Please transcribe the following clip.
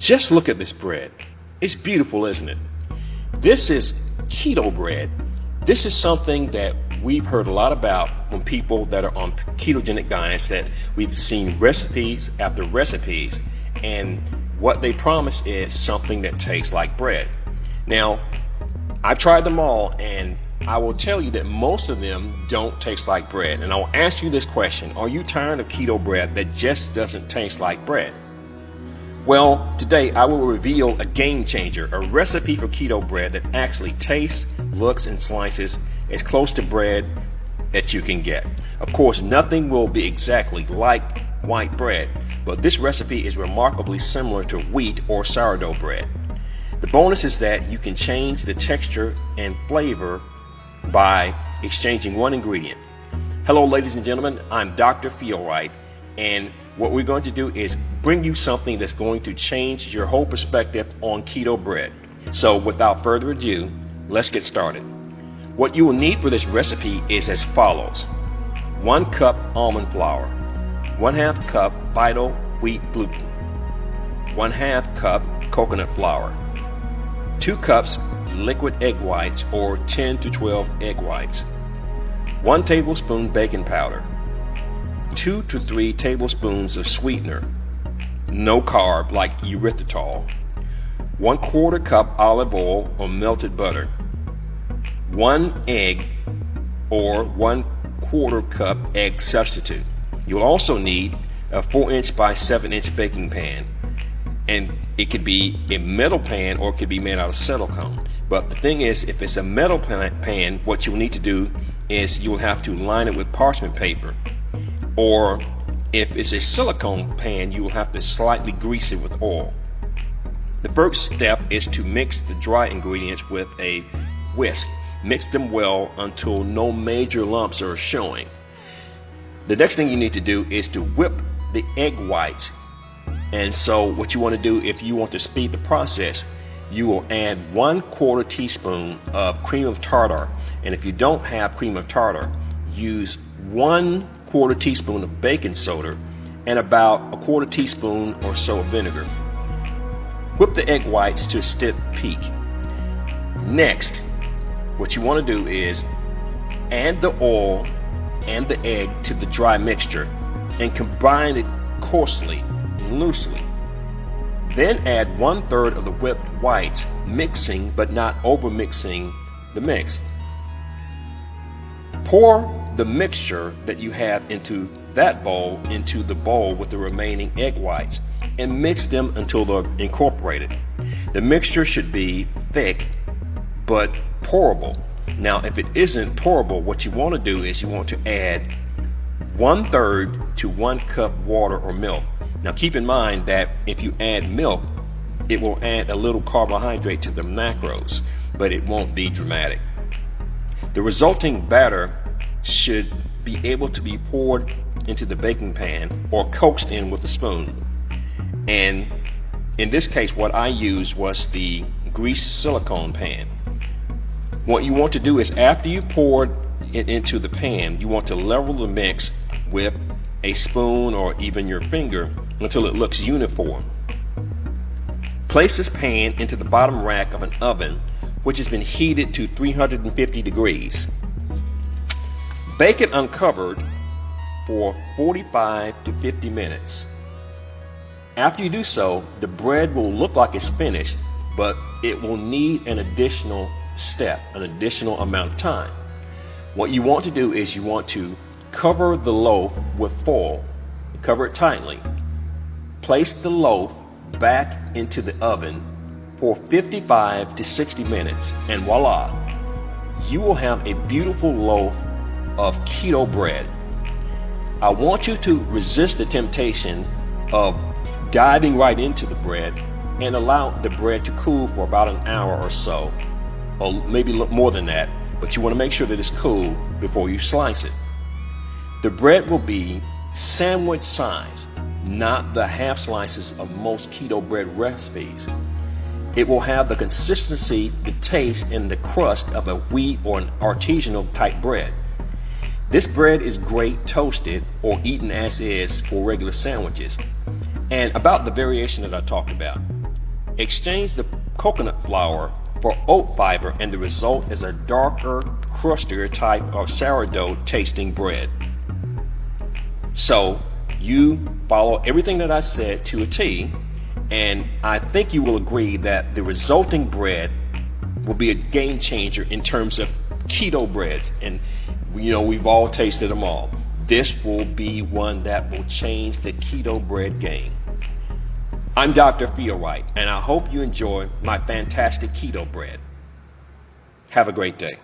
Just look at this bread. It's beautiful, isn't it? This is keto bread. This is something that we've heard a lot about from people that are on ketogenic diets, that we've seen recipes after recipes, and what they promise is something that tastes like bread. Now, I've tried them all, and I will tell you that most of them don't taste like bread. And I will ask you this question: are you tired of keto bread that just doesn't taste like bread? Well, today I will reveal a game changer, a recipe for keto bread that actually tastes, looks, and slices as close to bread that you can get. Of course, nothing will be exactly like white bread, but this recipe is remarkably similar to wheat or sourdough bread. The bonus is that you can change the texture and flavor by exchanging one ingredient. Hello, ladies and gentlemen, I'm Dr. FeelRight, and what we're going to do is bring you something that's going to change your whole perspective on keto bread. So without further ado, let's get started. What you will need for this recipe is as follows: 1 cup almond flour, 1/2 cup vital wheat gluten, 1/2 cup coconut flour, 2 cups liquid egg whites or 10 to 12 egg whites, 1 tablespoon baking powder, 2 to 3 tablespoons of sweetener, no carb like erythritol, 1/4 cup olive oil or melted butter, 1 egg or 1/4 cup egg substitute. You'll also need a 4-inch by 7-inch baking pan, and it could be a metal pan or it could be made out of silicone. But the thing is, if it's a metal pan, what you'll need to do is you'll have to line it with parchment paper. Or if it's a silicone pan, you will have to slightly grease it with oil. The first step is to mix the dry ingredients with a whisk. Mix them well until no major lumps are showing. The next thing you need to do is to whip the egg whites. And so what you want to do, if you want to speed the process, you will add 1/4 teaspoon of cream of tartar. And if you don't have cream of tartar, use 1/4 teaspoon of baking soda and about 1/4 teaspoon or so of vinegar. Whip the egg whites to a stiff peak. Next, what you want to do is add the oil and the egg to the dry mixture and combine it coarsely, loosely. Then add 1/3 of the whipped whites, mixing but not over mixing the mix. Pour the mixture that you have into that bowl into the bowl with the remaining egg whites and mix them until they're incorporated. The mixture should be thick but pourable. Now, if it isn't pourable, what you want to do is you want to add 1/3 to 1 cup water or milk. Now, keep in mind that if you add milk, it will add a little carbohydrate to the macros, but it won't be dramatic. The resulting batter should be able to be poured into the baking pan or coaxed in with a spoon. And in this case, what I used was the greased silicone pan. What you want to do is, after you pour it into the pan, you want to level the mix with a spoon or even your finger until it looks uniform. Place this pan into the bottom rack of an oven which has been heated to 350 degrees. Bake it uncovered for 45 to 50 minutes. After you do so, the bread will look like it's finished, but it will need an additional step, an additional amount of time. What you want to do is you want to cover the loaf with foil. Cover it tightly. Place the loaf back into the oven for 55 to 60 minutes, and voila, you will have a beautiful loaf of keto bread. I want you to resist the temptation of diving right into the bread and allow the bread to cool for about an hour or so, or maybe more than that, but you want to make sure that it's cool before you slice it. The bread will be sandwich size, not the half slices of most keto bread recipes. It will have the consistency, the taste, and the crust of a wheat or an artisanal type bread. This bread is great toasted or eaten as is for regular sandwiches. And about the variation that I talked about, Exchange the coconut flour for oat fiber and the result is a darker, crustier type of sourdough tasting bread. So you follow everything that I said to a T, and I think you will agree that the resulting bread will be a game changer in terms of keto breads. And we've all tasted them all. This will be one that will change the keto bread game. I'm Dr. FeelRight, and I hope you enjoy my fantastic keto bread. Have a great day.